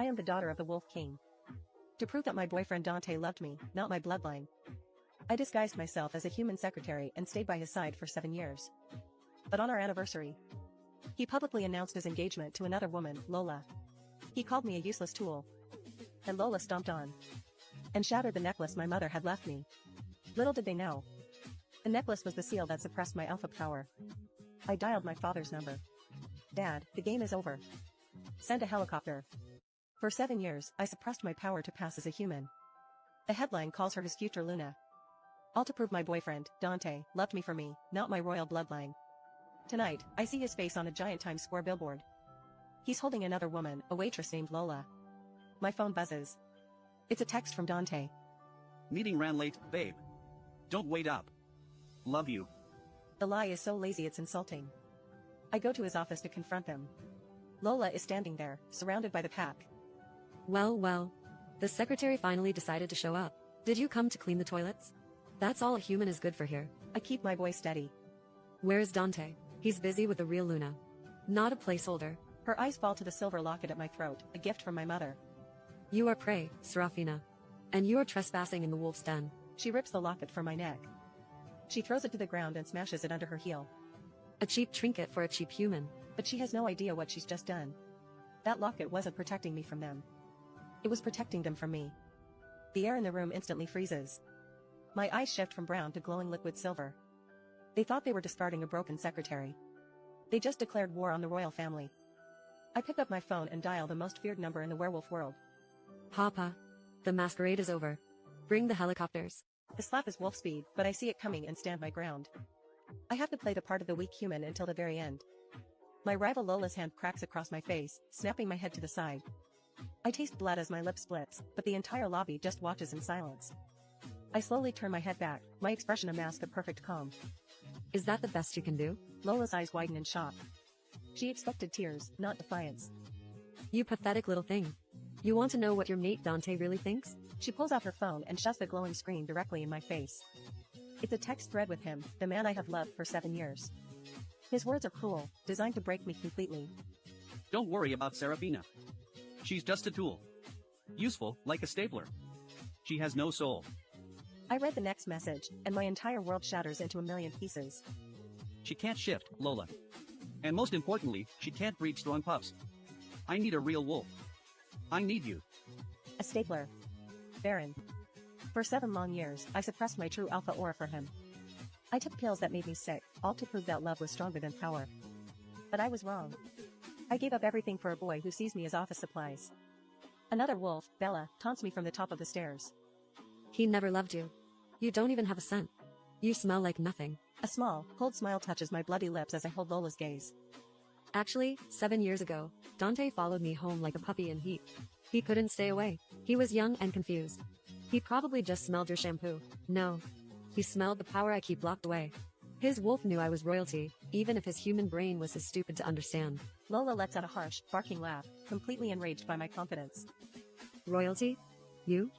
am the daughter of the Wolf King. To prove that my boyfriend Dante loved me, not my bloodline, I disguised myself as a human secretary and stayed by his side for 7 years. But on our anniversary, he publicly announced his engagement to another woman, Lola. He called me a useless tool. And Lola stomped on and shattered the necklace my mother had left me. Little did they know, the necklace was the seal that suppressed my alpha power. I dialed my father's number. Dad, the game is over. Send a helicopter. For 7 years, I suppressed my power to pass as a human. The headline calls her his future Luna. All to prove my boyfriend, Dante, loved me for me, not my royal bloodline. Tonight, I see his face on a giant Times Square billboard. He's holding another woman, a waitress named Lola. My phone buzzes. It's a text from Dante. Meeting ran late, babe. Don't wait up. Love you. The lie is so lazy it's insulting. I go to his office to confront him. Lola is standing there, surrounded by the pack. Well, the secretary finally decided to show up. Did you come to clean the toilets? That's all a human is good for here. I keep my voice steady. Where's Dante? He's busy with the real Luna. Not a placeholder. Her eyes fall to the silver locket at my throat, a gift from my mother. You are prey, Serafina. And you are trespassing in the wolf's den. She rips the locket from my neck. She throws it to the ground and smashes it under her heel. A cheap trinket for a cheap human. But she has no idea what she's just done. That locket wasn't protecting me from them. It was protecting them from me. The air in the room instantly freezes. My eyes shift from brown to glowing liquid silver. They thought they were discarding a broken secretary. They just declared war on the royal family. I pick up my phone and dial the most feared number in the werewolf world. Papa. The masquerade is over. Bring the helicopters. The slap is wolf speed, but I see it coming and stand my ground. I have to play the part of the weak human until the very end. My rival Lola's hand cracks across my face, snapping my head to the side. I taste blood as my lip splits, but the entire lobby just watches in silence. I slowly turn my head back, my expression a mask of perfect calm. Is that the best you can do? Lola's eyes widen in shock. She expected tears, not defiance. You pathetic little thing. You want to know what your mate Dante really thinks? She pulls out her phone and shoves the glowing screen directly in my face. It's a text thread with him, the man I have loved for 7 years. His words are cruel, designed to break me completely. Don't worry about Serafina. She's just a tool. Useful, like a stapler. She has no soul. I read the next message, and my entire world shatters into a million pieces. She can't shift, Lola. And most importantly, she can't breed strong pups. I need a real wolf. I need you. A stapler. Baron. For 7 long years, I suppressed my true alpha aura for him. I took pills that made me sick, all to prove that love was stronger than power. But I was wrong. I gave up everything for a boy who sees me as office supplies. Another wolf, Bella, taunts me from the top of the stairs. He never loved you. You don't even have a scent. You smell like nothing. A small, cold smile touches my bloody lips as I hold Lola's gaze. Actually, 7 years ago, Dante followed me home like a puppy in heat. He couldn't stay away. He was young and confused. He probably just smelled your shampoo. No. He smelled the power I keep locked away. His wolf knew I was royalty, even if his human brain was as stupid to understand. Lola lets out a harsh, barking laugh, completely enraged by my confidence. Royalty? You?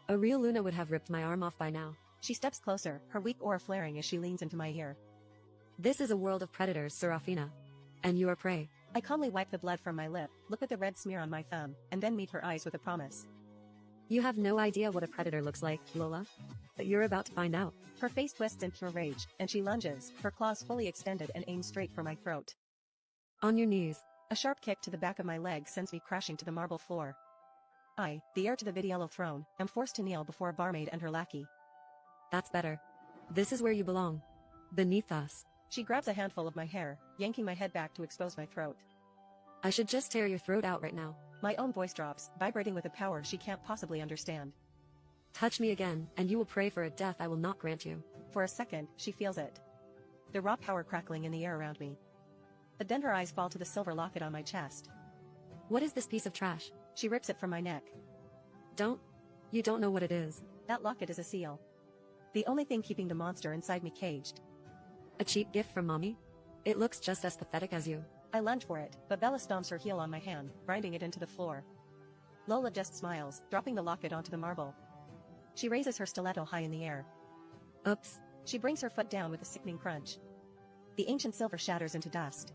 A real Luna would have ripped my arm off by now. She steps closer, her weak aura flaring as she leans into my ear. This is a world of predators, Serafina. And you are prey. I calmly wipe the blood from my lip, look at the red smear on my thumb, and then meet her eyes with a promise. You have no idea what a predator looks like, Lola. But you're about to find out. Her face twists in pure rage, and she lunges, her claws fully extended and aimed straight for my throat. On your knees. A sharp kick to the back of my leg sends me crashing to the marble floor. I, the heir to the Vidiello throne, am forced to kneel before a barmaid and her lackey. That's better. This is where you belong. Beneath us. She grabs a handful of my hair, yanking my head back to expose my throat. I should just tear your throat out right now. My own voice drops, vibrating with a power she can't possibly understand. Touch me again, and you will pray for a death I will not grant you. For a second, she feels it. The raw power crackling in the air around me. But then her eyes fall to the silver locket on my chest. What is this piece of trash? She rips it from my neck. You don't know what it is. That locket is a seal. The only thing keeping the monster inside me caged. A cheap gift from mommy? It looks just as pathetic as you. I lunge for it, but Bella stomps her heel on my hand, grinding it into the floor. Lola just smiles, dropping the locket onto the marble. She raises her stiletto high in the air. Oops. She brings her foot down with a sickening crunch. The ancient silver shatters into dust.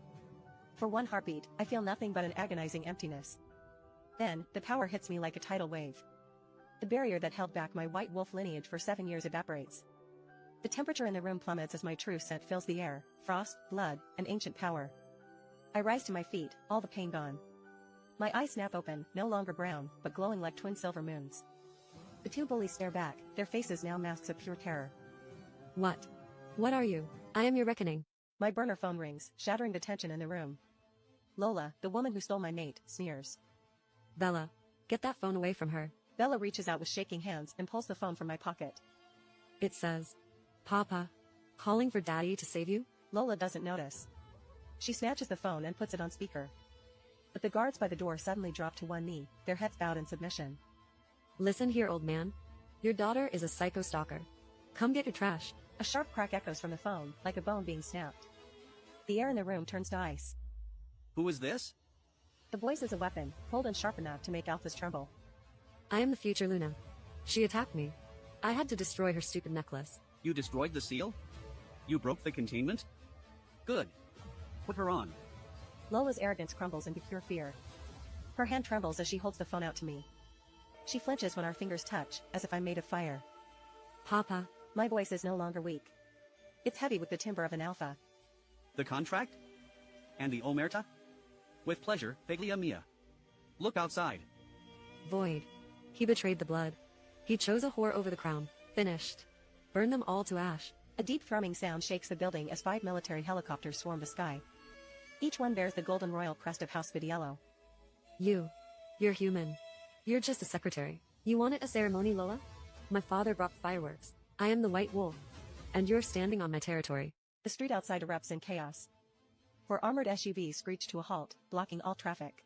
For one heartbeat, I feel nothing but an agonizing emptiness. Then, the power hits me like a tidal wave. The barrier that held back my white wolf lineage for 7 years evaporates. The temperature in the room plummets as my true scent fills the air: frost, blood, and ancient power. I rise to my feet, all the pain gone. My eyes snap open, no longer brown, but glowing like twin silver moons. The two bullies stare back, their faces now masks of pure terror. What? What are you? I am your reckoning. My burner phone rings, shattering the tension in the room. Lola, the woman who stole my mate, sneers. Bella, get that phone away from her. Bella reaches out with shaking hands and pulls the phone from my pocket. It says, Papa, calling for Daddy to save you? Lola doesn't notice. She snatches the phone and puts it on speaker. But the guards by the door suddenly drop to one knee, their heads bowed in submission. Listen here, old man. Your daughter is a psycho stalker. Come get your trash. A sharp crack echoes from the phone, like a bone being snapped. The air in the room turns to ice. Who is this? The voice is a weapon, cold and sharp enough to make alphas tremble. I am the future Luna. She attacked me. I had to destroy her stupid necklace. You destroyed the seal? You broke the containment? Good. Put her on. Lola's arrogance crumbles into pure fear. Her hand trembles as she holds the phone out to me. She flinches when our fingers touch, as if I'm made of fire. Papa. My voice is no longer weak. It's heavy with the timbre of an alpha. The contract? And the omerta? With pleasure, Figlia mia. Look outside. Void. He betrayed the blood. He chose a whore over the crown. Finished. Burn them all to ash. A deep thrumming sound shakes the building as 5 military helicopters swarm the sky. Each one bears the golden royal crest of House Vidiello. You're human. You're just a secretary. You wanted a ceremony, Lola? My father brought fireworks. I am the White Wolf. And you're standing on my territory. The street outside erupts in chaos. 4 armored SUVs screech to a halt, blocking all traffic.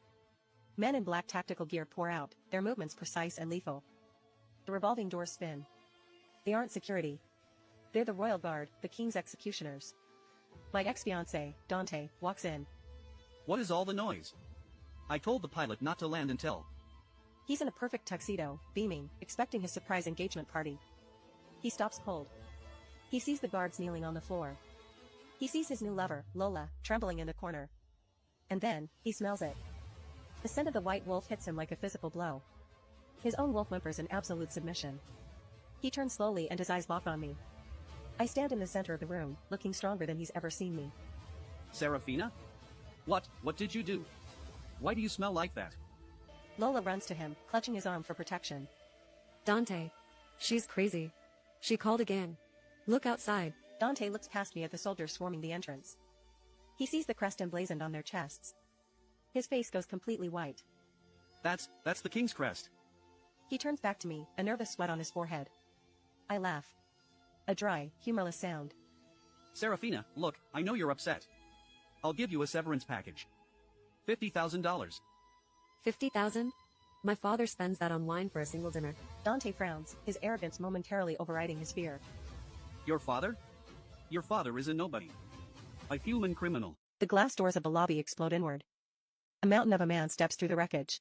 Men in black tactical gear pour out, their movements precise and lethal. The revolving doors spin. They aren't security. They're the royal guard, the king's executioners. My ex-fiance, Dante, walks in. What is all the noise? I told the pilot not to land until... He's in a perfect tuxedo, beaming, expecting his surprise engagement party. He stops cold. He sees the guards kneeling on the floor. He sees his new lover, Lola, trembling in the corner. And then, he smells it. The scent of the white wolf hits him like a physical blow. His own wolf whimpers in absolute submission. He turns slowly and his eyes lock on me. I stand in the center of the room, looking stronger than he's ever seen me. Serafina? What did you do? Why do you smell like that? Lola runs to him, clutching his arm for protection. Dante. She's crazy. She called again. Look outside. Dante looks past me at the soldiers swarming the entrance. He sees the crest emblazoned on their chests. His face goes completely white. That's the king's crest. He turns back to me, a nervous sweat on his forehead. I laugh. A dry, humorless sound. Serafina, look, I know you're upset. I'll give you a severance package. $50,000. 50,000? My father spends that on wine for a single dinner. Dante frowns, his arrogance momentarily overriding his fear. Your father? Your father is a nobody. A human criminal. The glass doors of the lobby explode inward. A mountain of a man steps through the wreckage.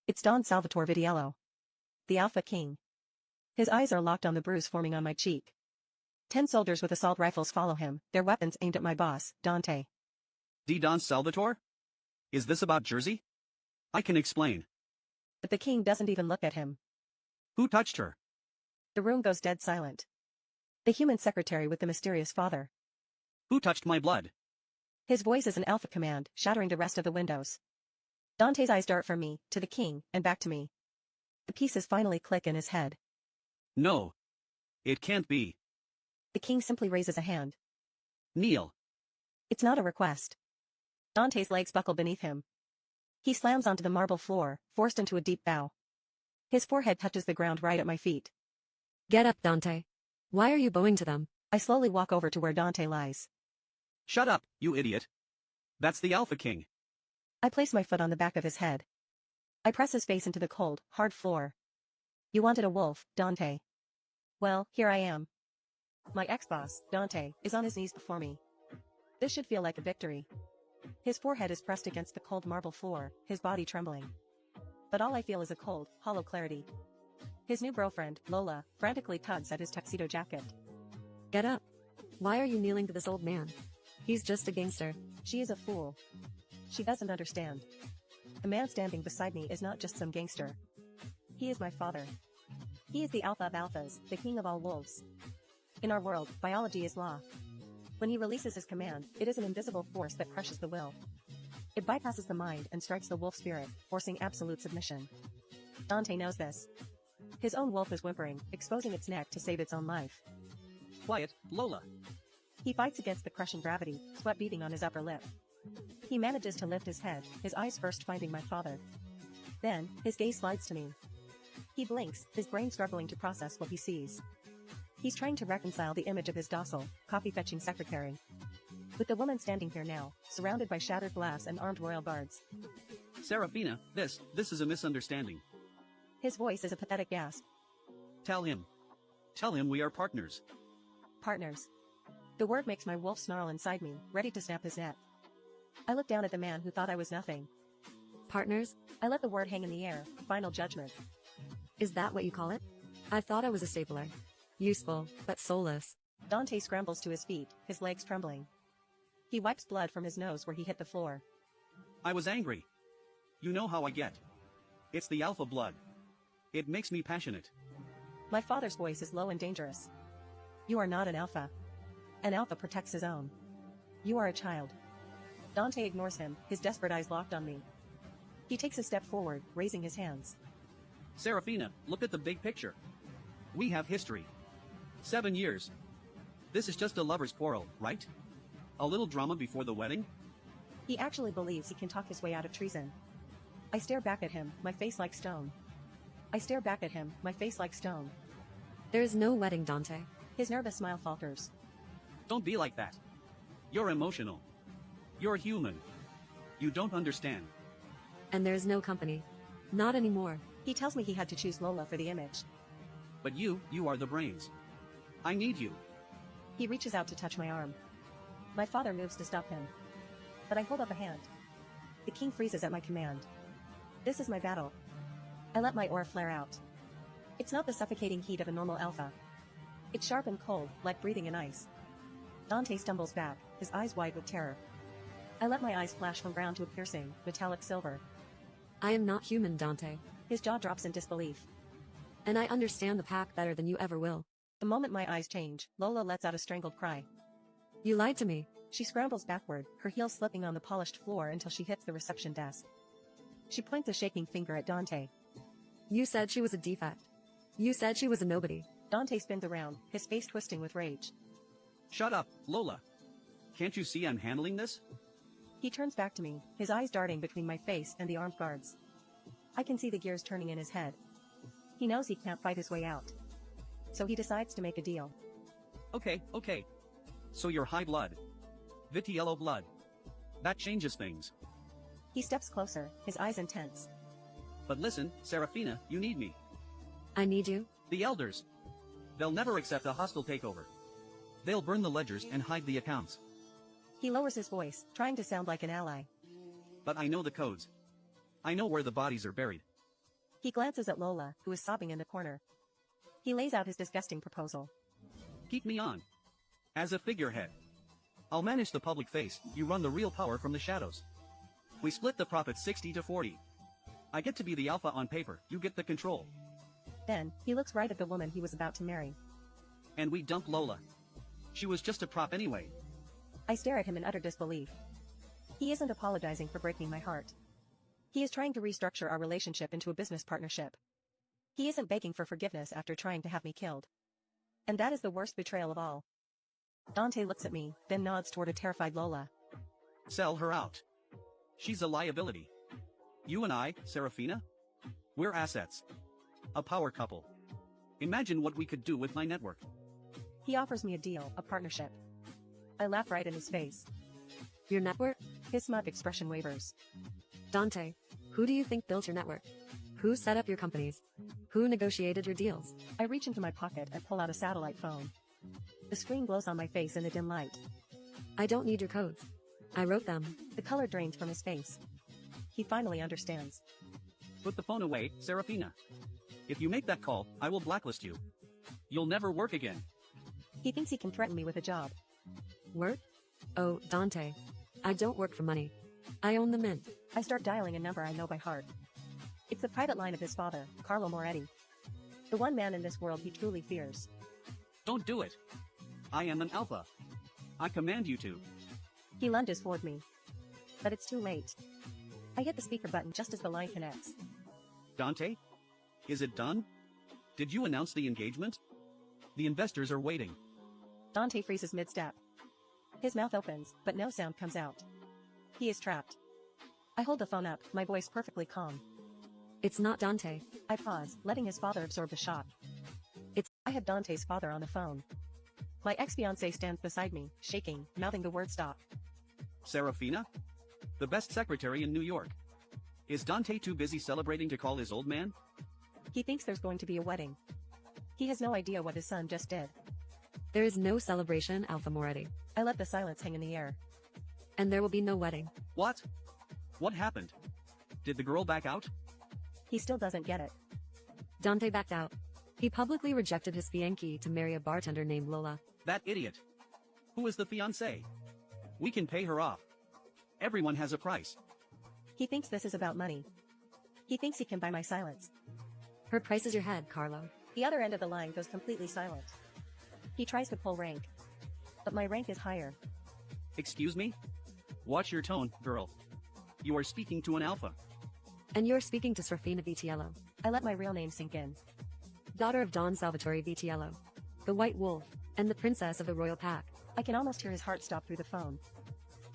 It's Don Salvatore Vidiello. The Alpha King. His eyes are locked on the bruise forming on my cheek. 10 soldiers with assault rifles follow him, their weapons aimed at my boss, Dante. Don Salvatore? Is this about Jersey? I can explain. But the king doesn't even look at him. Who touched her? The room goes dead silent. The human secretary with the mysterious father. Who touched my blood? His voice is an alpha command, shattering the rest of the windows. Dante's eyes dart from me, to the king, and back to me. The pieces finally click in his head. No. It can't be. The king simply raises a hand. Kneel. It's not a request. Dante's legs buckle beneath him. He slams onto the marble floor, forced into a deep bow. His forehead touches the ground right at my feet. Get up, Dante. Why are you bowing to them? I slowly walk over to where Dante lies. Shut up, you idiot. That's the Alpha King. I place my foot on the back of his head. I press his face into the cold, hard floor. You wanted a wolf, Dante. Well, here I am. My ex-boss, Dante, is on his knees before me. This should feel like a victory. His forehead is pressed against the cold marble floor, his body trembling. But all I feel is a cold, hollow clarity. His new girlfriend, Lola, frantically tugs at his tuxedo jacket. Get up. Why are you kneeling to this old man? He's just a gangster. She is a fool. She doesn't understand. The man standing beside me is not just some gangster. He is my father. He is the alpha of alphas, the king of all wolves. In our world, biology is law. When he releases his command, it is an invisible force that crushes the will. It bypasses the mind and strikes the wolf spirit, forcing absolute submission. Dante knows this. His own wolf is whimpering, exposing its neck to save its own life. Quiet, Lola. He fights against the crushing gravity, sweat beading on his upper lip. He manages to lift his head, his eyes first finding my father. Then, his gaze slides to me. He blinks, his brain struggling to process what he sees. He's trying to reconcile the image of his docile, coffee-fetching secretary with the woman standing here now, surrounded by shattered glass and armed royal guards. Serafina, this is a misunderstanding. His voice is a pathetic gasp. Tell him we are partners. Partners. The word makes my wolf snarl inside me, ready to snap his neck. I look down at the man who thought I was nothing. Partners? I let the word hang in the air, final judgment. Is that what you call it? I thought I was a stapler. Useful, but soulless. Dante scrambles to his feet, his legs trembling. He wipes blood from his nose where he hit the floor. I was angry. You know how I get. It's the alpha blood. It makes me passionate. My father's voice is low and dangerous. You are not an alpha. An alpha protects his own. You are a child. Dante ignores him, his desperate eyes locked on me. He takes a step forward, raising his hands. Serafina, look at the big picture. We have history. 7 years. This is just a lover's quarrel, right? A little drama before the wedding? He actually believes he can talk his way out of treason. I stare back at him, my face like stone. I stare back at him, my face like stone. There is no wedding, Dante. His nervous smile falters. Don't be like that. You're emotional. You're human. You don't understand. And there's no company. Not anymore. He tells me he had to choose Lola for the image. But you are the brains. I need you. He reaches out to touch my arm. My father moves to stop him. But I hold up a hand. The king freezes at my command. This is my battle. I let my aura flare out. It's not the suffocating heat of a normal alpha. It's sharp and cold, like breathing in ice. Dante stumbles back, his eyes wide with terror. I let my eyes flash from brown to a piercing, metallic silver. I am not human, Dante. His jaw drops in disbelief. And I understand the pack better than you ever will. The moment my eyes change, Lola lets out a strangled cry. You lied to me. She scrambles backward, her heels slipping on the polished floor until she hits the reception desk. She points a shaking finger at Dante. You said she was a defect. You said she was a nobody. Dante spins around, his face twisting with rage. Shut up, Lola. Can't you see I'm handling this? He turns back to me, his eyes darting between my face and the armed guards. I can see the gears turning in his head. He knows he can't fight his way out. So he decides to make a deal. Okay. So you're high blood. Vitiello blood. That changes things. He steps closer, his eyes intense. But listen, Serafina, you need me. I need you? The elders. They'll never accept a hostile takeover. They'll burn the ledgers and hide the accounts. He lowers his voice, trying to sound like an ally. But I know the codes. I know where the bodies are buried. He glances at Lola, who is sobbing in the corner. He lays out his disgusting proposal. Keep me on. As a figurehead. I'll manage the public face, you run the real power from the shadows. We split the profits 60-40. I get to be the alpha on paper, you get the control. Then, he looks right at the woman he was about to marry. And we dump Lola. She was just a prop anyway. I stare at him in utter disbelief. He isn't apologizing for breaking my heart. He is trying to restructure our relationship into a business partnership. He isn't begging for forgiveness after trying to have me killed. And that is the worst betrayal of all. Dante looks at me, then nods toward a terrified Lola. Sell her out. She's a liability. You and I, Serafina? We're assets. A power couple. Imagine what we could do with my network. He offers me a deal, a partnership. I laugh right in his face. Your network? His smug expression wavers. Dante, who do you think built your network? Who set up your companies? Who negotiated your deals? I reach into my pocket and pull out a satellite phone. The screen glows on my face in the dim light. I don't need your codes. I wrote them. The color drains from his face. He finally understands. Put the phone away, Serafina. If you make that call, I will blacklist you. You'll never work again. He thinks he can threaten me with a job. Work? Oh, Dante. I don't work for money. I own the mint. I start dialing a number I know by heart. It's the private line of his father, Carlo Moretti. The one man in this world he truly fears. Don't do it. I am an alpha. I command you to. He lunges toward me. But it's too late. I hit the speaker button just as the line connects. Dante? Is it done? Did you announce the engagement? The investors are waiting. Dante freezes mid-step. His mouth opens, but no sound comes out. He is trapped. I hold the phone up, my voice perfectly calm. It's not Dante. I pause, letting his father absorb the shock. I have Dante's father on the phone. My ex-fiancé stands beside me, shaking, mouthing the word stop. Serafina? The best secretary in New York. Is Dante too busy celebrating to call his old man? He thinks there's going to be a wedding. He has no idea what his son just did. There is no celebration, Alpha Moretti. I let the silence hang in the air. And there will be no wedding. What? What happened? Did the girl back out? He still doesn't get it. Dante backed out. He publicly rejected his fiancée to marry a bartender named Lola. That idiot. Who is the fiancé? We can pay her off. Everyone has a price. He thinks this is about money. He thinks he can buy my silence. Her price is your head, Carlo. The other end of the line goes completely silent. He tries to pull rank. But my rank is higher. Excuse me? Watch your tone, girl. You are speaking to an alpha. And you're speaking to Serafina Vitiello, I let my real name sink in. daughter of Don Salvatore Vitiello, the White Wolf, and the princess of the royal pack. I can almost hear his heart stop through the phone.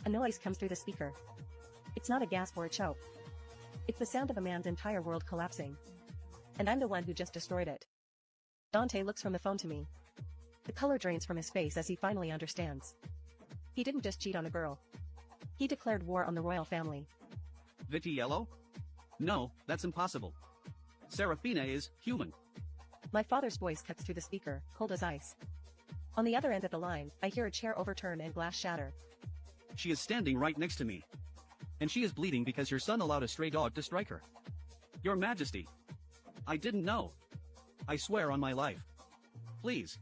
A noise comes through the speaker. It's not a gasp or a choke. It's the sound of a man's entire world collapsing. And I'm the one who just destroyed it. Dante looks from the phone to me. The color drains from his face as he finally understands. He didn't just cheat on a girl. He declared war on the royal family. Vitiello? No, that's impossible. Serafina is human. My father's voice cuts through the speaker, cold as ice. On the other end of the line, I hear a chair overturn and glass shatter. She is standing right next to me. And she is bleeding because your son allowed a stray dog to strike her. Your Majesty. I didn't know. I swear on my life. Please.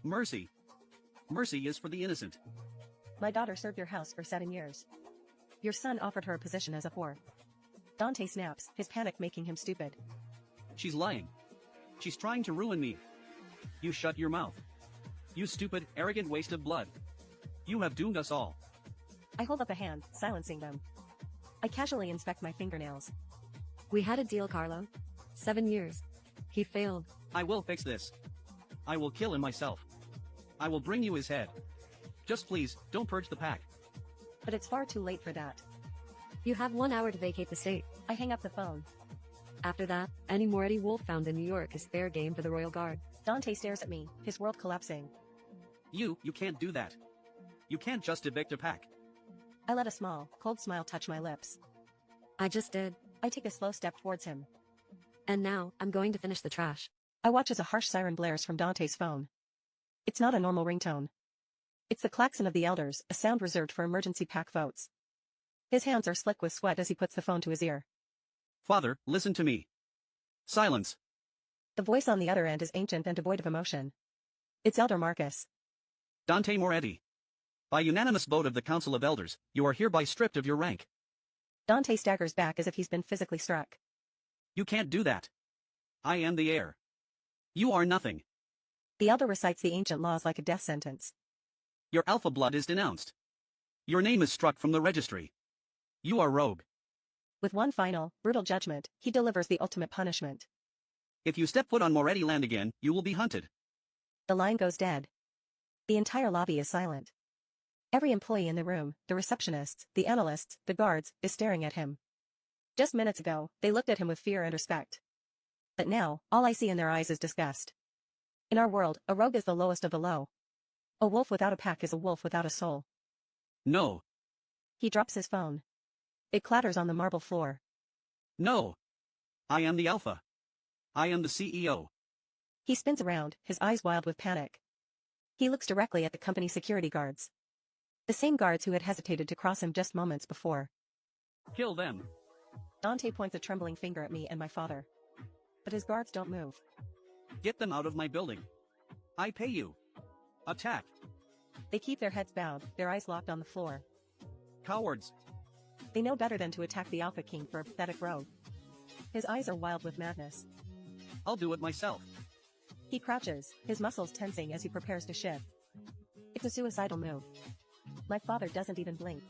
Mercy. Mercy is for the innocent. My daughter served your house for 7 years. Your son offered her a position as a whore. Dante snaps, his panic making him stupid. She's lying. She's trying to ruin me. You shut your mouth. You stupid, arrogant waste of blood. You have doomed us all. I hold up a hand, silencing them. I casually inspect my fingernails. We had a deal, Carlo. 7 years. He failed. I will fix this. I will kill him myself. I will bring you his head. Just please, don't purge the pack. But it's far too late for that. You have 1 hour to vacate the state. I hang up the phone. After that, any Moretti wolf found in New York is fair game for the royal guard. Dante stares at me, his world collapsing. You can't do that. You can't just evict a pack. I let a small, cold smile touch my lips. I just did. I take a slow step towards him. And now, I'm going to finish the trash. I watch as a harsh siren blares from Dante's phone. It's not a normal ringtone. It's the klaxon of the elders, a sound reserved for emergency pack votes. His hands are slick with sweat as he puts the phone to his ear. Father, listen to me. Silence. The voice on the other end is ancient and devoid of emotion. It's Elder Marcus. Dante Moretti. By unanimous vote of the Council of Elders, you are hereby stripped of your rank. Dante staggers back as if he's been physically struck. You can't do that. I am the heir. You are nothing. The elder recites the ancient laws like a death sentence. Your alpha blood is denounced. Your name is struck from the registry. You are rogue. With one final, brutal judgment, he delivers the ultimate punishment. If you step foot on Moretti land again, you will be hunted. The line goes dead. The entire lobby is silent. Every employee in the room, the receptionists, the analysts, the guards, is staring at him. Just minutes ago, they looked at him with fear and respect. But now, all I see in their eyes is disgust. In our world, a rogue is the lowest of the low. A wolf without a pack is a wolf without a soul. No. He drops his phone. It clatters on the marble floor. No. I am the alpha. I am the CEO. He spins around, his eyes wild with panic. He looks directly at the company security guards. The same guards who had hesitated to cross him just moments before. Kill them. Dante points a trembling finger at me and my father. But his guards don't move. Get them out of my building. I pay you. Attack. They keep their heads bowed, their eyes locked on the floor. Cowards. They know better than to attack the Alpha King for a pathetic rogue. His eyes are wild with madness. I'll do it myself. He crouches, his muscles tensing as he prepares to shift. It's a suicidal move. My father doesn't even blink.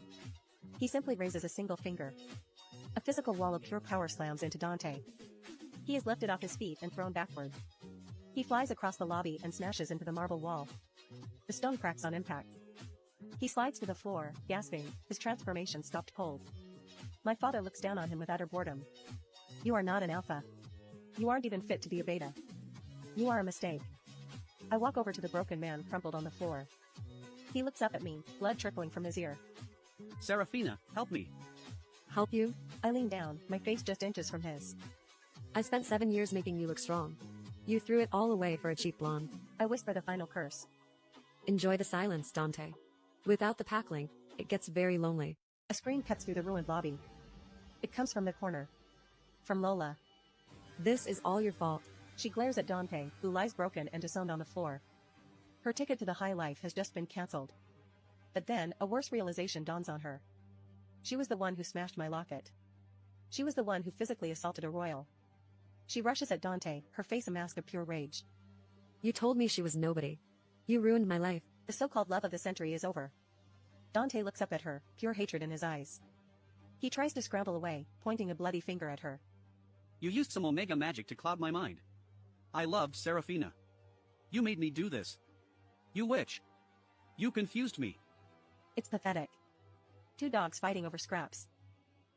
He simply raises a single finger. A physical wall of pure power slams into Dante. He is lifted off his feet and thrown backward. He flies across the lobby and smashes into the marble wall. The stone cracks on impact. He slides to the floor, gasping, his transformation stopped cold. My father looks down on him with utter boredom. You are not an alpha. You aren't even fit to be a beta. You are a mistake. I walk over to the broken man crumpled on the floor. He looks up at me, blood trickling from his ear. Serafina, help me. Help you? I lean down, my face just inches from his. I spent 7 years making you look strong. You threw it all away for a cheap blonde. I whisper the final curse. Enjoy the silence, Dante. Without the pack link, it gets very lonely. A scream cuts through the ruined lobby. It comes from the corner. From Lola. This is all your fault. She glares at Dante, who lies broken and disowned on the floor. Her ticket to the high life has just been cancelled. But then, a worse realization dawns on her. She was the one who smashed my locket. She was the one who physically assaulted a royal. She rushes at Dante, her face a mask of pure rage. You told me she was nobody. You ruined my life. The so-called love of the century is over. Dante looks up at her, pure hatred in his eyes. He tries to scramble away, pointing a bloody finger at her. You used some Omega magic to cloud my mind. I loved Serafina. You made me do this. You witch. You confused me. It's pathetic. Two dogs fighting over scraps.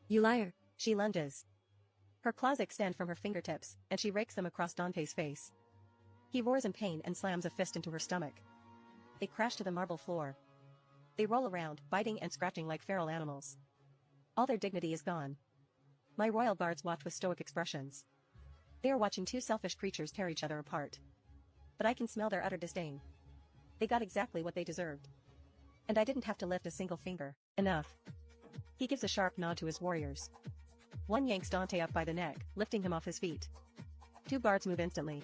You liar. She lunges. Her claws extend from her fingertips, and she rakes them across Dante's face. He roars in pain and slams a fist into her stomach. They crash to the marble floor. They roll around, biting and scratching like feral animals. All their dignity is gone. My royal guards watch with stoic expressions. They are watching two selfish creatures tear each other apart. But I can smell their utter disdain. They got exactly what they deserved. And I didn't have to lift a single finger. Enough. He gives a sharp nod to his warriors. One yanks Dante up by the neck, lifting him off his feet. Two guards move instantly.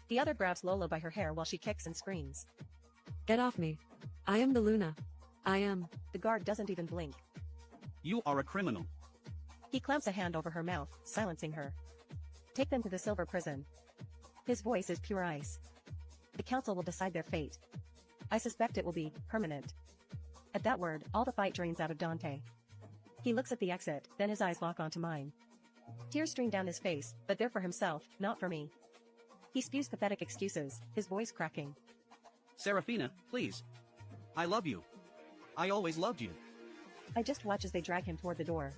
The other grabs Lola by her hair while she kicks and screams. Get off me. I am the Luna. I am. The guard doesn't even blink. You are a criminal. He clamps a hand over her mouth, silencing her. Take them to the silver prison. His voice is pure ice. The council will decide their fate. I suspect it will be permanent. At that word, all the fight drains out of Dante. He looks at the exit, then his eyes lock onto mine. Tears stream down his face, but they're for himself, not for me. He spews pathetic excuses, his voice cracking. Serafina, please. I love you. I always loved you. I just watch as they drag him toward the door.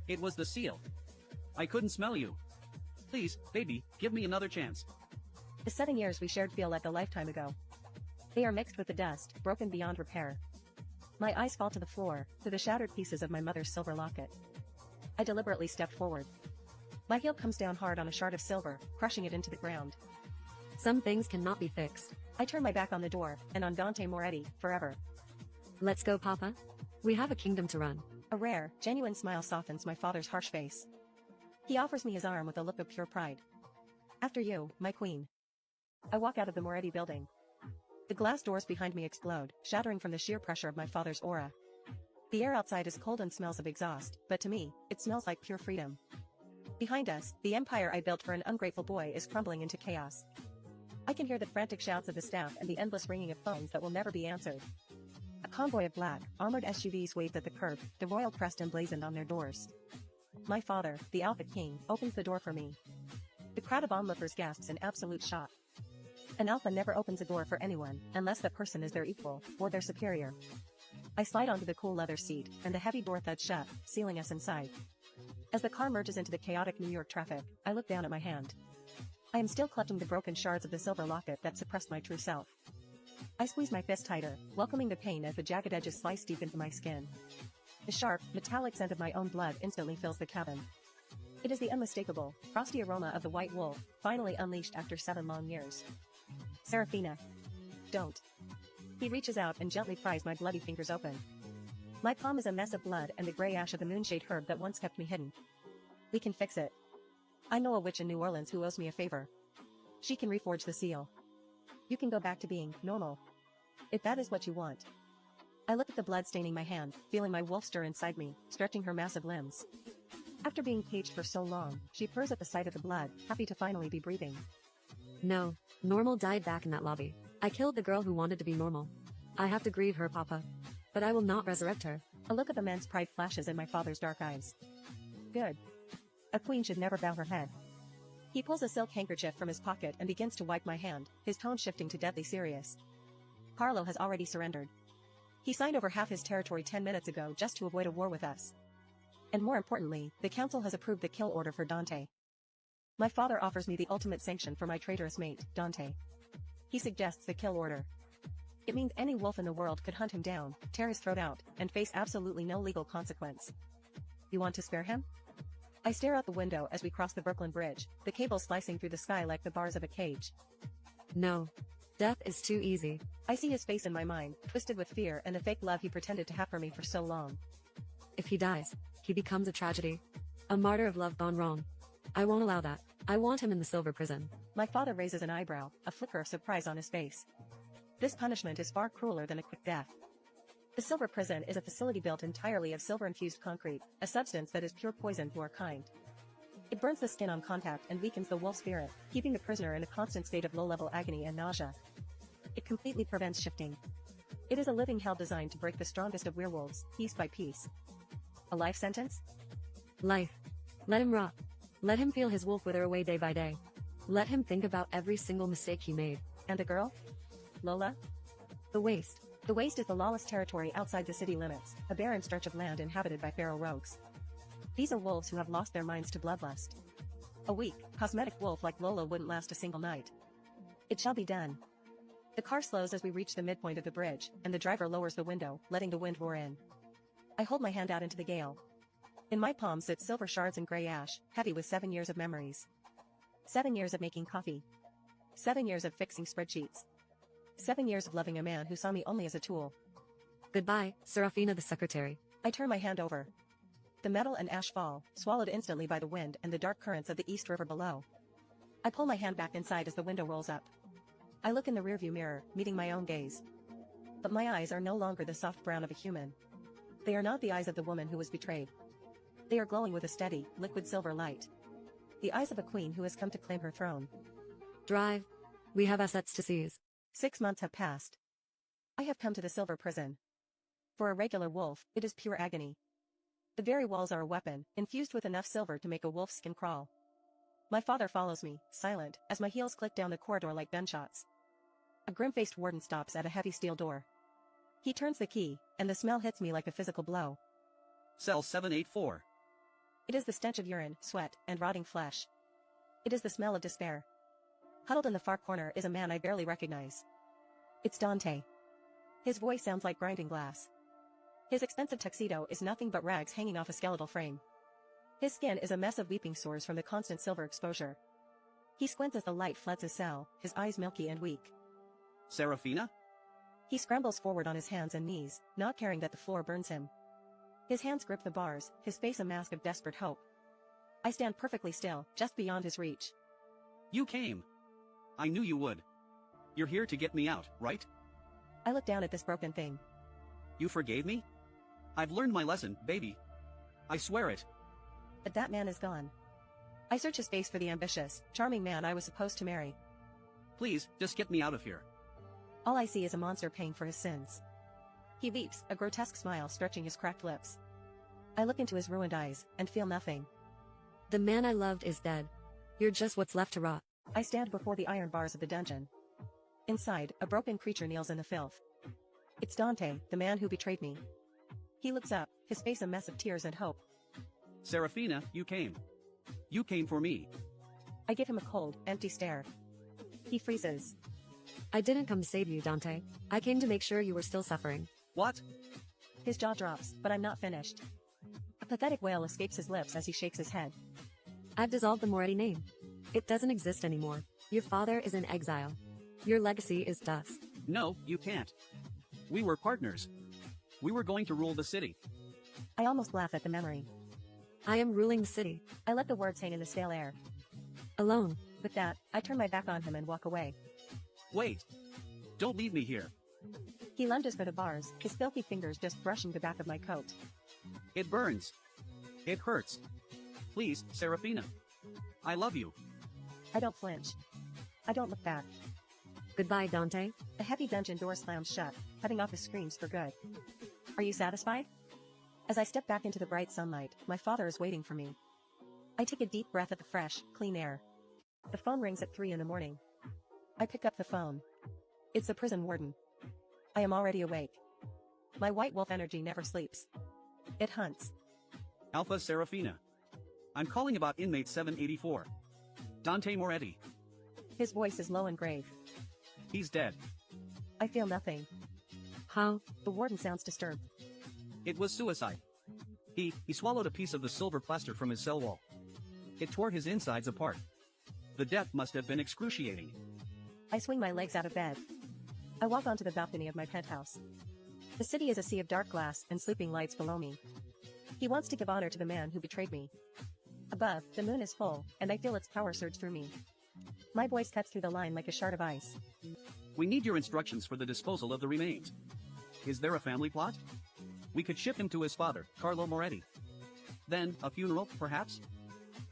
It was the seal. I couldn't smell you. Please, baby, give me another chance. The 7 years we shared feel like a lifetime ago. They are mixed with the dust, broken beyond repair. My eyes fall to the floor, to the shattered pieces of my mother's silver locket. I deliberately step forward. My heel comes down hard on a shard of silver, crushing it into the ground. Some things cannot be fixed. I turn my back on the door, and on Dante Moretti, forever. Let's go, Papa. We have a kingdom to run. A rare, genuine smile softens my father's harsh face. He offers me his arm with a look of pure pride. After you, my queen. I walk out of the Moretti building. The glass doors behind me explode, shattering from the sheer pressure of my father's aura. The air outside is cold and smells of exhaust, but to me, it smells like pure freedom. Behind us, the empire I built for an ungrateful boy is crumbling into chaos. I can hear the frantic shouts of the staff and the endless ringing of phones that will never be answered. A convoy of black, armored SUVs waved at the curb, the royal crest emblazoned on their doors. My father, the Alpha King, opens the door for me. The crowd of onlookers gasps in absolute shock. An Alpha never opens a door for anyone, unless that person is their equal, or their superior. I slide onto the cool leather seat, and the heavy door thuds shut, sealing us inside. As the car merges into the chaotic New York traffic, I look down at my hand. I am still clutching the broken shards of the silver locket that suppressed my true self. I squeeze my fist tighter, welcoming the pain as the jagged edges slice deep into my skin. The sharp, metallic scent of my own blood instantly fills the cabin. It is the unmistakable, frosty aroma of the white wolf, finally unleashed after 7 long years. Serafina. Don't. He reaches out and gently pries my bloody fingers open. My palm is a mess of blood and the gray ash of the moonshade herb that once kept me hidden. We can fix it. I know a witch in New Orleans who owes me a favor. She can reforge the seal. You can go back to being normal. If that is what you want. I look at the blood staining my hand, feeling my wolf stir inside me, stretching her massive limbs. After being caged for so long, she purrs at the sight of the blood, happy to finally be breathing. No, Normal died back in that lobby. I killed the girl who wanted to be normal. I have to grieve her, Papa. But I will not resurrect her. A look of immense pride flashes in my father's dark eyes. Good. A queen should never bow her head. He pulls a silk handkerchief from his pocket and begins to wipe my hand, his tone shifting to deadly serious. Carlo has already surrendered. He signed over half his territory 10 minutes ago just to avoid a war with us. And more importantly, the council has approved the kill order for Dante. My father offers me the ultimate sanction for my traitorous mate, Dante. He suggests the kill order. It means any wolf in the world could hunt him down, tear his throat out, and face absolutely no legal consequence. You want to spare him? I stare out the window as we cross the Brooklyn Bridge, the cables slicing through the sky like the bars of a cage. No. Death is too easy. I see his face in my mind, twisted with fear and the fake love he pretended to have for me for so long. If he dies, he becomes a tragedy. A martyr of love gone wrong. I won't allow that. I want him in the silver prison. My father raises an eyebrow, a flicker of surprise on his face. This punishment is far crueler than a quick death. The silver prison is a facility built entirely of silver-infused concrete, a substance that is pure poison to our kind. It burns the skin on contact and weakens the wolf spirit, keeping the prisoner in a constant state of low-level agony and nausea. It completely prevents shifting. It is a living hell designed to break the strongest of werewolves, piece by piece. A life sentence? Life. Let him rot. Let him feel his wolf wither away day by day. Let him think about every single mistake he made. And the girl? Lola? The waste. The waste is the lawless territory outside the city limits, a barren stretch of land inhabited by feral rogues. These are wolves who have lost their minds to bloodlust. A weak, cosmetic wolf like Lola wouldn't last a single night. It shall be done. The car slows as we reach the midpoint of the bridge, and the driver lowers the window, letting the wind roar in. I hold my hand out into the gale. In my palm sit silver shards and gray ash, heavy with 7 years of memories. 7 years of making coffee. 7 years of fixing spreadsheets. 7 years of loving a man who saw me only as a tool. Goodbye, Serafina the secretary. I turn my hand over. The metal and ash fall, swallowed instantly by the wind and the dark currents of the East River below. I pull my hand back inside as the window rolls up. I look in the rearview mirror, meeting my own gaze. But my eyes are no longer the soft brown of a human. They are not the eyes of the woman who was betrayed. They are glowing with a steady, liquid silver light. The eyes of a queen who has come to claim her throne. Drive. We have assets to seize. 6 months have passed. I have come to the silver prison. For a regular wolf, it is pure agony. The very walls are a weapon, infused with enough silver to make a wolf's skin crawl. My father follows me, silent, as my heels click down the corridor like gunshots. A grim-faced warden stops at a heavy steel door. He turns the key, and the smell hits me like a physical blow. Cell 784. It is the stench of urine, sweat, and rotting flesh. It is the smell of despair. Huddled in the far corner is a man I barely recognize. It's Dante. His voice sounds like grinding glass. His expensive tuxedo is nothing but rags hanging off a skeletal frame. His skin is a mess of weeping sores from the constant silver exposure. He squints as the light floods his cell, his eyes milky and weak. Serafina? He scrambles forward on his hands and knees, not caring that the floor burns him. His hands grip the bars, his face a mask of desperate hope. I stand perfectly still, just beyond his reach. You came. I knew you would. You're here to get me out, right? I look down at this broken thing. You forgave me? I've learned my lesson, baby. I swear it. But that man is gone. I search his face for the ambitious, charming man I was supposed to marry. Please, just get me out of here. All I see is a monster paying for his sins. He weeps, a grotesque smile stretching his cracked lips. I look into his ruined eyes, and feel nothing. The man I loved is dead. You're just what's left to rot. I stand before the iron bars of the dungeon. Inside, a broken creature kneels in the filth. It's Dante, the man who betrayed me. He looks up, his face a mess of tears and hope. Serafina, you came. You came for me. I give him a cold, empty stare. He freezes. I didn't come to save you, Dante. I came to make sure you were still suffering. What? His jaw drops, but I'm not finished. A pathetic wail escapes his lips as he shakes his head. I've dissolved the Moretti name. It doesn't exist anymore. Your father is in exile. Your legacy is dust. No, you can't. We were partners. We were going to rule the city. I almost laugh at the memory. I am ruling the city. I let the words hang in the stale air. Alone. With that, I turn my back on him and walk away. Wait. Don't leave me here. He lunges for the bars, his filthy fingers just brushing the back of my coat. It burns. It hurts. Please, Serafina. I love you. I don't flinch. I don't look back. Goodbye, Dante. A heavy dungeon door slams shut, cutting off his screams for good. Are you satisfied? As I step back into the bright sunlight, my father is waiting for me. I take a deep breath of the fresh, clean air. The phone rings at 3 in the morning. I pick up the phone. It's the prison warden. I am already awake. My white wolf energy never sleeps. It hunts. Alpha Serafina. I'm calling about inmate 784. Dante Moretti. His voice is low and grave. He's dead. I feel nothing. How? The warden sounds disturbed. It was suicide. He swallowed a piece of the silver plaster from his cell wall. It tore his insides apart. The death must have been excruciating. I swing my legs out of bed. I walk onto the balcony of my penthouse. The city is a sea of dark glass and sleeping lights below me. He wants to give honor to the man who betrayed me. Above, the moon is full, and I feel its power surge through me. My voice cuts through the line like a shard of ice. We need your instructions for the disposal of the remains. Is there a family plot? We could ship him to his father, Carlo Moretti. Then, a funeral, perhaps?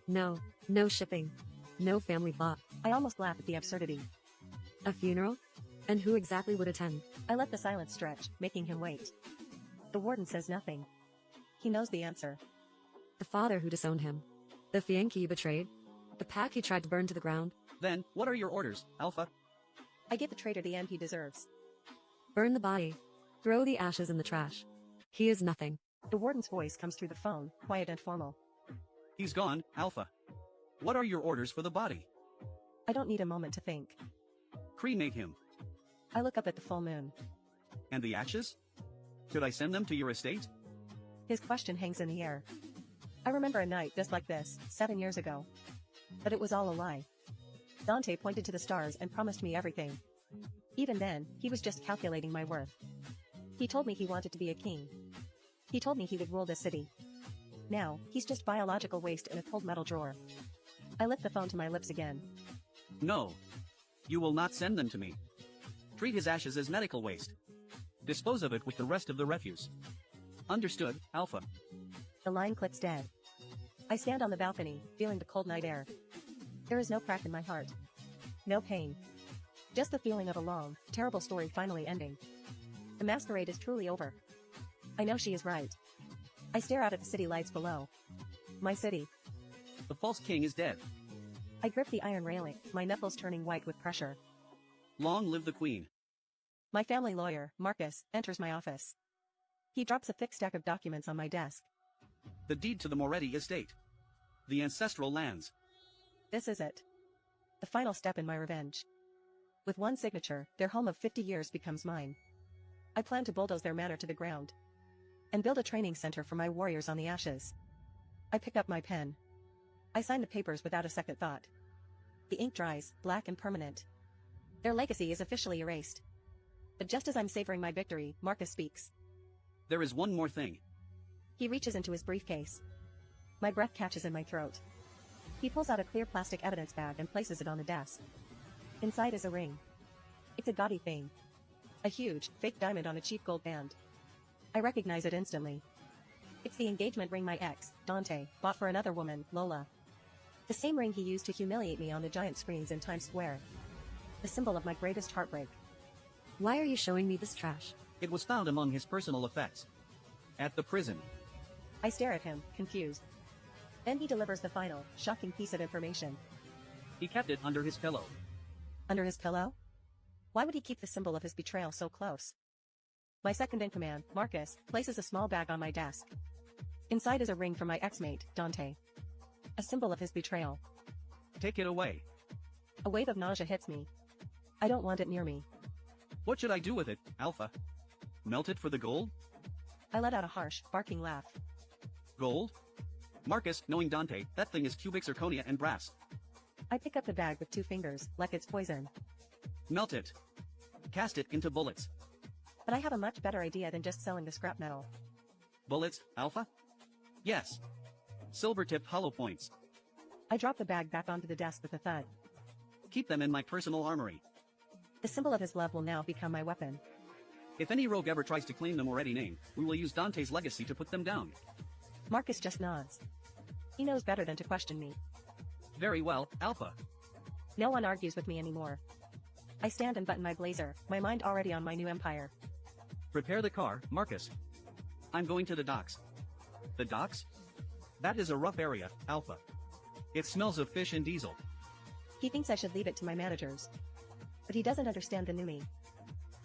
No. No shipping. No family plot. I almost laugh at the absurdity. A funeral? And who exactly would attend? I let the silence stretch, making him wait. The warden says nothing. He knows the answer. The father who disowned him. The fiance he betrayed. The pack he tried to burn to the ground. Then, what are your orders, Alpha? I give the traitor the end he deserves. Burn the body. Throw the ashes in the trash. He is nothing. The warden's voice comes through the phone, quiet and formal. He's gone, Alpha. What are your orders for the body? I don't need a moment to think. Cremate him. I look up at the full moon. And the ashes? Could I send them to your estate? His question hangs in the air. I remember a night just like this, 7 years ago. But it was all a lie. Dante pointed to the stars and promised me everything. Even then, he was just calculating my worth. He told me he wanted to be a king. He told me he would rule the city. Now, he's just biological waste in a cold metal drawer. I lift the phone to my lips again. No. You will not send them to me. Treat his ashes as medical waste. Dispose of it with the rest of the refuse. Understood, Alpha. The line clicks dead. I stand on the balcony, feeling the cold night air. There is no crack in my heart. No pain. Just the feeling of a long, terrible story finally ending. The masquerade is truly over. I know she is right. I stare out at the city lights below. My city. The false king is dead. I grip the iron railing, my knuckles turning white with pressure. Long live the queen. My family lawyer, Marcus, enters my office. He drops a thick stack of documents on my desk. The deed to the Moretti estate. The ancestral lands. This is it. The final step in my revenge. With one signature, their home of 50 years becomes mine. I plan to bulldoze their manor to the ground. And build a training center for my warriors on the ashes. I pick up my pen. I sign the papers without a second thought. The ink dries, black and permanent. Their legacy is officially erased. But just as I'm savoring my victory, Marcus speaks. There is one more thing. He reaches into his briefcase. My breath catches in my throat. He pulls out a clear plastic evidence bag and places it on the desk. Inside is a ring. It's a gaudy thing. A huge, fake diamond on a cheap gold band. I recognize it instantly. It's the engagement ring my ex, Dante, bought for another woman, Lola. The same ring he used to humiliate me on the giant screens in Times Square. The symbol of my greatest heartbreak. Why are you showing me this trash? It was found among his personal effects. At the prison. I stare at him, confused. Then he delivers the final, shocking piece of information. He kept it under his pillow. Under his pillow? Why would he keep the symbol of his betrayal so close? My second-in-command, Marcus, places a small bag on my desk. Inside is a ring from my ex-mate, Dante. A symbol of his betrayal. Take it away. A wave of nausea hits me. I don't want it near me. What should I do with it, Alpha? Melt it for the gold? I let out a harsh, barking laugh. Gold? Marcus, knowing Dante, that thing is cubic zirconia and brass. I pick up the bag with 2 fingers, like it's poison. Melt it. Cast it into bullets. But I have a much better idea than just selling the scrap metal. Bullets, Alpha? Yes. Silver-tipped hollow points. I drop the bag back onto the desk with a thud. Keep them in my personal armory. The symbol of his love will now become my weapon. If any rogue ever tries to claim the Moretti name, we will use Dante's legacy to put them down. Marcus just nods. He knows better than to question me. Very well, Alpha. No one argues with me anymore. I stand and button my blazer, my mind already on my new empire. Prepare the car, Marcus. I'm going to the docks. The docks? That is a rough area, Alpha. It smells of fish and diesel. He thinks I should leave it to my managers. But he doesn't understand the new me.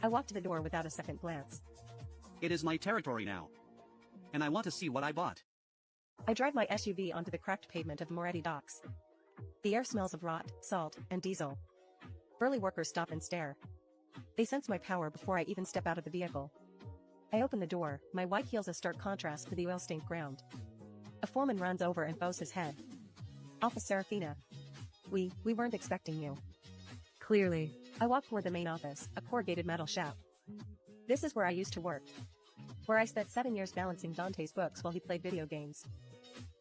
I walk to the door without a second glance. It is my territory now. And I want to see what I bought. I drive my SUV onto the cracked pavement of Moretti docks. The air smells of rot, salt, and diesel. Burly workers stop and stare. They sense my power before I even step out of the vehicle. I open the door, my white heels a stark contrast to the oil-stained ground. A foreman runs over and bows his head. Alpha Serafina. We weren't expecting you. Clearly. I walk toward the main office, a corrugated metal shop. This is where I used to work. Where I spent 7 years balancing Dante's books while he played video games.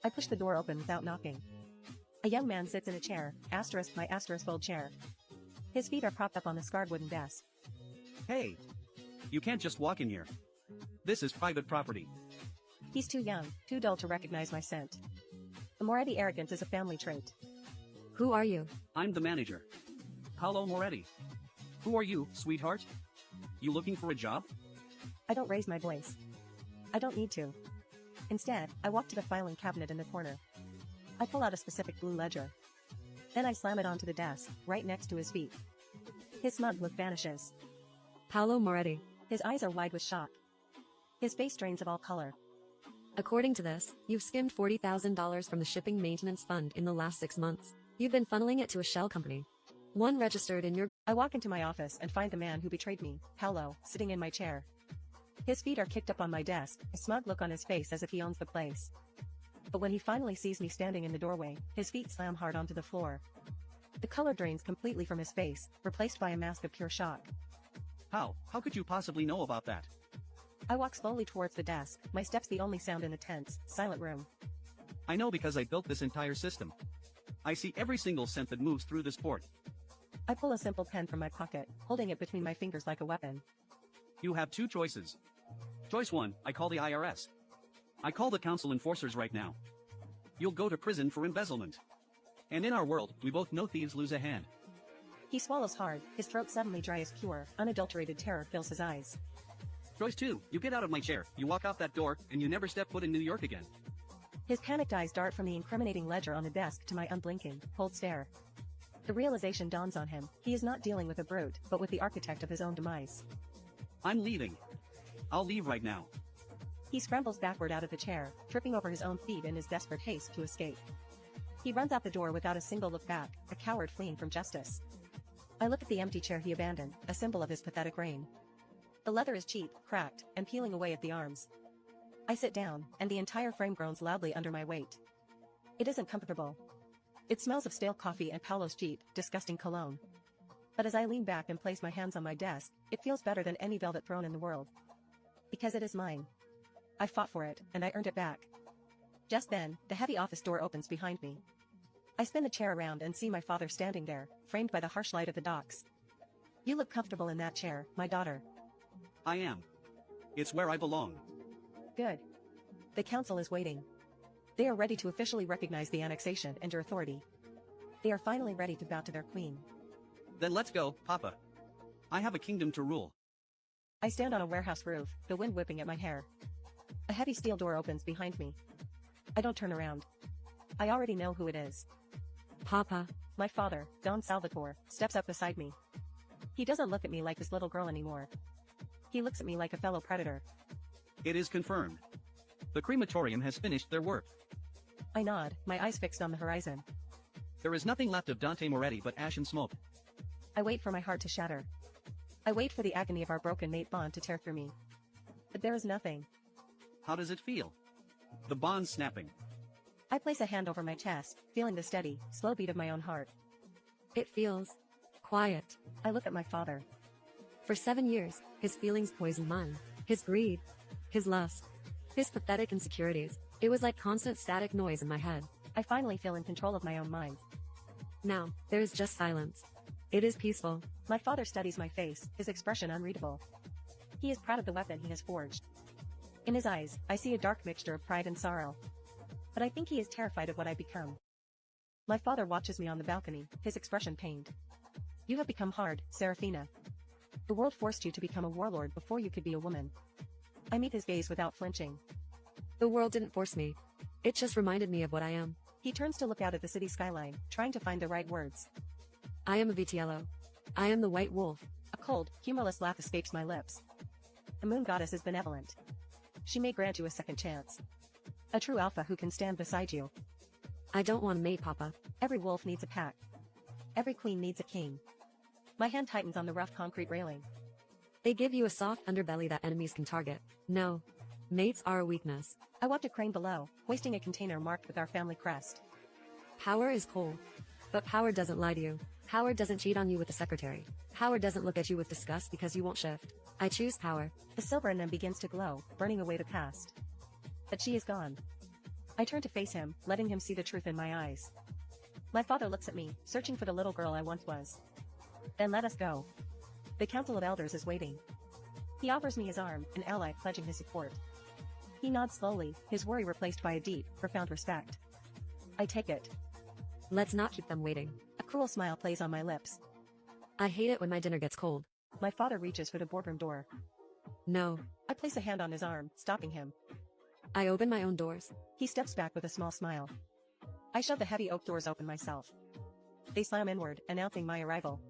I push the door open without knocking. A young man sits in a chair, my old chair. His feet are propped up on the scarred wooden desk. Hey! You can't just walk in here. This is private property. He's too young, too dull to recognize my scent. The Moretti arrogance is a family trait. Who are you? I'm the manager. Paolo Moretti. Who are you, sweetheart? You looking for a job? I don't raise my voice. I don't need to. Instead, I walk to the filing cabinet in the corner. I pull out a specific blue ledger. Then I slam it onto the desk, right next to his feet. His smug look vanishes. Paolo Moretti. His eyes are wide with shock. His face drains of all color. According to this, you've skimmed $40,000 from the shipping maintenance fund in the last 6 months. You've been funneling it to a shell company. One registered in your... I walk into my office and find the man who betrayed me, Paolo, sitting in my chair. His feet are kicked up on my desk, a smug look on his face as if he owns the place. But when he finally sees me standing in the doorway, his feet slam hard onto the floor. The color drains completely from his face, replaced by a mask of pure shock. How could you possibly know about that? I walk slowly towards the desk, my steps the only sound in the tense, silent room. I know because I built this entire system. I see every single cent that moves through this port. I pull a simple pen from my pocket, holding it between my fingers like a weapon. You have two choices. Choice 1, I call the IRS. I call the council enforcers right now. You'll go to prison for embezzlement. And in our world, we both know thieves lose a hand. He swallows hard, his throat suddenly dry as pure, unadulterated terror fills his eyes. Choice 2, you get out of my chair, you walk out that door, and you never step foot in New York again. His panicked eyes dart from the incriminating ledger on the desk to my unblinking, cold stare. The realization dawns on him, he is not dealing with a brute, but with the architect of his own demise. I'm leaving. I'll leave right now. He scrambles backward out of the chair, tripping over his own feet in his desperate haste to escape. He runs out the door without a single look back, a coward fleeing from justice. I look at the empty chair he abandoned, a symbol of his pathetic reign. The leather is cheap, cracked, and peeling away at the arms. I sit down, and the entire frame groans loudly under my weight. It isn't comfortable. It smells of stale coffee and Paolo's cheap, disgusting cologne. But as I lean back and place my hands on my desk, it feels better than any velvet throne in the world. Because it is mine. I fought for it, and I earned it back. Just then, the heavy office door opens behind me. I spin the chair around and see my father standing there, framed by the harsh light of the docks. You look comfortable in that chair, my daughter. I am. It's where I belong. Good. The council is waiting. They are ready to officially recognize the annexation and your authority. They are finally ready to bow to their queen. Then let's go, Papa. I have a kingdom to rule. I stand on a warehouse roof, the wind whipping at my hair. A heavy steel door opens behind me. I don't turn around. I already know who it is. Papa. My father, Don Salvatore, steps up beside me. He doesn't look at me like this little girl anymore. He looks at me like a fellow predator. It is confirmed. The crematorium has finished their work. I nod, my eyes fixed on the horizon. There is nothing left of Dante Moretti but ash and smoke. I wait for my heart to shatter. I wait for the agony of our broken mate bond to tear through me. But there is nothing. How does it feel? The bond snapping. I place a hand over my chest, feeling the steady, slow beat of my own heart. It feels quiet. I look at my father. For 7 years, his feelings poisoned mine. His greed. His lust. His pathetic insecurities. It was like constant static noise in my head. I finally feel in control of my own mind. Now, there is just silence. It is peaceful. My father studies my face, his expression unreadable. He is proud of the weapon he has forged. In his eyes, I see a dark mixture of pride and sorrow. But I think he is terrified of what I become. My father watches me on the balcony, his expression pained. You have become hard, Serafina. The world forced you to become a warlord before you could be a woman. I meet his gaze without flinching. The world didn't force me. It just reminded me of what I am. He turns to look out at the city skyline, trying to find the right words. I am a Vitiello. I am the white wolf. A cold, humorless laugh escapes my lips. The moon goddess is benevolent. She may grant you a second chance. A true alpha who can stand beside you. I don't want a mate, Papa. Every wolf needs a pack. Every queen needs a king. My hand tightens on the rough concrete railing. They give you a soft underbelly that enemies can target. No. Mates are a weakness. I watch a crane below, hoisting a container marked with our family crest. Power is cold. But power doesn't lie to you. Power doesn't cheat on you with the secretary. Power doesn't look at you with disgust because you won't shift. I choose power. The silver in them begins to glow, burning away the past. But she is gone. I turn to face him, letting him see the truth in my eyes. My father looks at me, searching for the little girl I once was. Then let us go. The Council of Elders is waiting. He offers me his arm, an ally pledging his support. He nods slowly, his worry replaced by a deep, profound respect. I take it. Let's not keep them waiting. A cruel smile plays on my lips. I hate it when my dinner gets cold. My father reaches for the boardroom door. No. I place a hand on his arm, stopping him. I open my own doors. He steps back with a small smile. I shove the heavy oak doors open myself. They slam inward, announcing my arrival.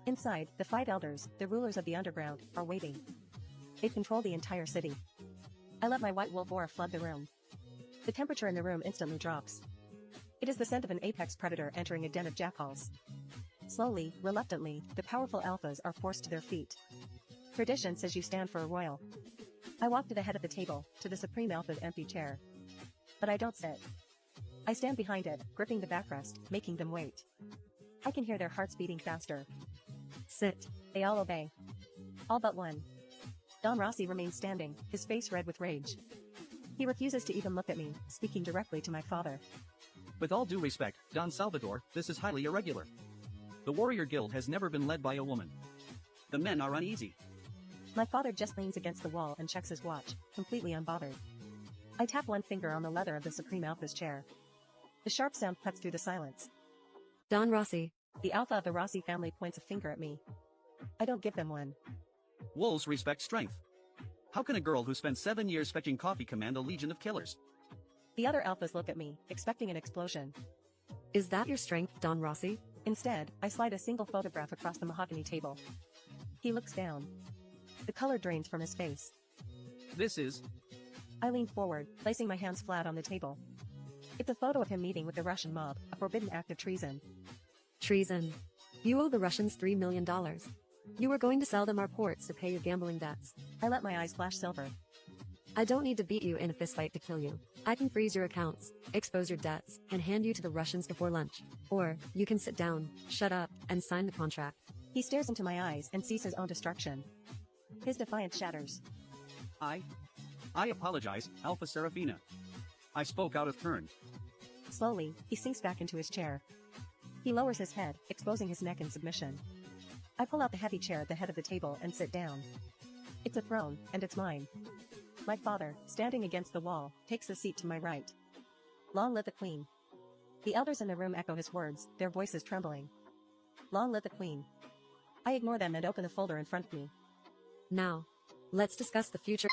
Inside, the 5 elders, the rulers of the underground, are waiting. They control the entire city. I let my white wolf aura flood the room. The temperature in the room instantly drops. It is the scent of an apex predator entering a den of jackals. Slowly, reluctantly, the powerful alphas are forced to their feet. Tradition says you stand for a royal. I walk to the head of the table, to the supreme alpha's empty chair. But I don't sit. I stand behind it, gripping the backrest, making them wait. I can hear their hearts beating faster. Sit. They all obey. All but one. Don Rossi remains standing, his face red with rage. He refuses to even look at me, speaking directly to my father. With all due respect, Don Salvador, this is highly irregular. The Warrior Guild has never been led by a woman. The men are uneasy. My father just leans against the wall and checks his watch, completely unbothered. I tap one finger on the leather of the Supreme Alpha's chair. The sharp sound cuts through the silence. Don Rossi. The alpha of the Rossi family points a finger at me. I don't give them one. Wolves respect strength. How can a girl who spent 7 years fetching coffee command a legion of killers? The other alphas look at me, expecting an explosion. Is that your strength, Don Rossi? Instead, I slide a single photograph across the mahogany table. He looks down. The color drains from his face. This is... I lean forward, placing my hands flat on the table. It's a photo of him meeting with the Russian mob, a forbidden act of treason. Treason. You owe the Russians $3 million. You were going to sell them our ports to pay your gambling debts. I let my eyes flash silver. I don't need to beat you in a fistfight to kill you. I can freeze your accounts, expose your debts, and hand you to the Russians before lunch. Or, you can sit down, shut up, and sign the contract. He stares into my eyes and sees his own destruction. His defiance shatters. I apologize, Alpha Serafina. I spoke out of turn. Slowly, he sinks back into his chair. He lowers his head, exposing his neck in submission. I pull out the heavy chair at the head of the table and sit down. It's a throne, and it's mine. My father, standing against the wall, takes the seat to my right. Long live the Queen. The elders in the room echo his words, their voices trembling. Long live the Queen. I ignore them and open the folder in front of me. Now, let's discuss the future.